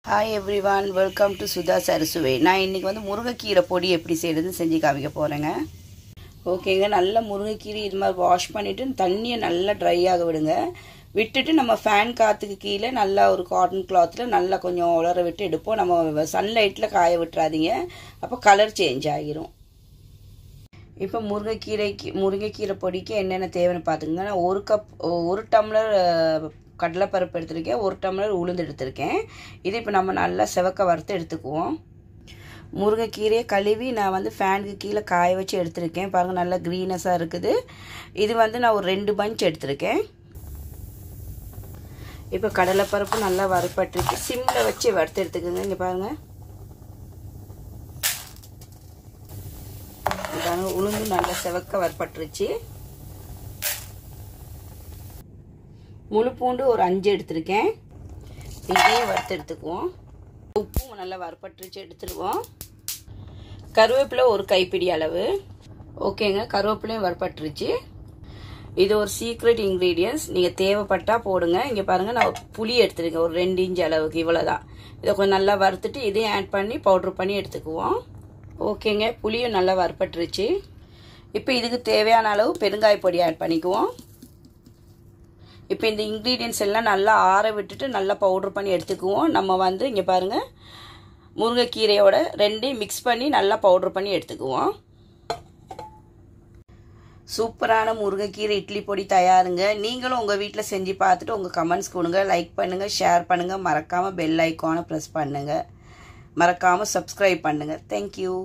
Hi everyone, welcome to Sudha Sarasuve. நான் இன்னைக்கு வந்து முருங்கைக்கீரை பொடி எப்படி செய்யறதுன்னு செஞ்சு காமிக்க போறேங்க. ஓகேங்க, நல்ல முருங்கைக்கீரை இது மாதிரி வாஷ் பண்ணிட்டு தண்ணியை நல்லா ட்ரை ஆக விடுங்க. விட்டுட்டு நம்ம ஃபேன் காத்துக்கு கீழே நல்லா ஒரு காட்டன் கிளாத்ல நல்லா கொஞ்சம் உலர விட்டு எடுப்போம். நம்ம சன்லைட்ல காய விட்டுறாதீங்க, அப்போ கலர் சேஞ்ச் ஆகிரும். இப்போ முருங்கைக்கீரை பொடிக்கு என்னென்ன தேவைன்னு பார்த்துக்கங்க. நான் ஒரு டம்ளர் கடலைப்பருப்பு எடுத்திருக்கேன், ஒரு டம்ளர் உளுந்து எடுத்திருக்கேன். இது இப்போ நம்ம நல்லா செவக்க வறுத்து எடுத்துக்குவோம். முருங்கைக்கீரையை கழுவி நான் வந்து ஃபேனுக்கு கீழே காய வச்சு எடுத்திருக்கேன். பாருங்கள், நல்லா க்ரீனஸாக இருக்குது. இது வந்து நான் ஒரு 2 பஞ்ச் எடுத்திருக்கேன். இப்போ கடலைப்பருப்பு நல்லா வறுப்பட்டுருக்கு. சிம்மில் வச்சு வறுத்து எடுத்துக்கோங்க. இங்கே பாருங்கள், உளுந்து நல்லா செவக்க வறுப்பட்டுருச்சு. முழு பூண்டு ஒரு 5 எடுத்திருக்கேன். இதையும் வறுத்து எடுத்துக்குவோம். உப்பும் நல்லா வறுப்பட்டுருச்சு, எடுத்துருவோம். கருவேப்பிலை ஒரு கைப்பிடி அளவு. ஓகேங்க, கருவேப்பிலையும் வறுப்பட்டுருச்சு. இது ஒரு சீக்ரெட் இன்க்ரீடியன்ஸ், நீங்கள் தேவைப்பட்டால் போடுங்க. இங்கே பாருங்கள், நான் புளி எடுத்துருக்கேன் ஒரு 2 இன்ச் அளவுக்கு, இவ்வளோதான். இதை கொஞ்சம் நல்லா வறுத்துட்டு இதையும் ஆட் பண்ணி பவுட்ரு பண்ணி எடுத்துக்குவோம். ஓகேங்க, புளியும் நல்லா வறுப்பட்டுருச்சு. இப்போ இதுக்கு தேவையான அளவு பெருங்காய பொடி ஆட் பண்ணிக்குவோம். இப்போ இந்த இன்க்ரீடியன்ஸ் எல்லாம் நல்லா ஆற விட்டுட்டு நல்லா பவுட்ரு பண்ணி எடுத்துக்குவோம். நம்ம வந்து இங்கே பாருங்கள், முருங்கைக்கீரையோட ரெண்டையும் மிக்ஸ் பண்ணி நல்லா பவுட்ரு பண்ணி எடுத்துக்குவோம். சூப்பரான முருங்கைக்கீரை இட்லி பொடி தயாருங்க. நீங்களும் உங்கள் வீட்டில் செஞ்சு பார்த்துட்டு உங்கள் கமெண்ட்ஸ் கொடுங்க. லைக் பண்ணுங்கள், ஷேர் பண்ணுங்கள், மறக்காமல் பெல் ஐக்கானை ப்ரெஸ் பண்ணுங்கள், மறக்காமல் சப்ஸ்கிரைப் பண்ணுங்கள். தேங்க்யூ.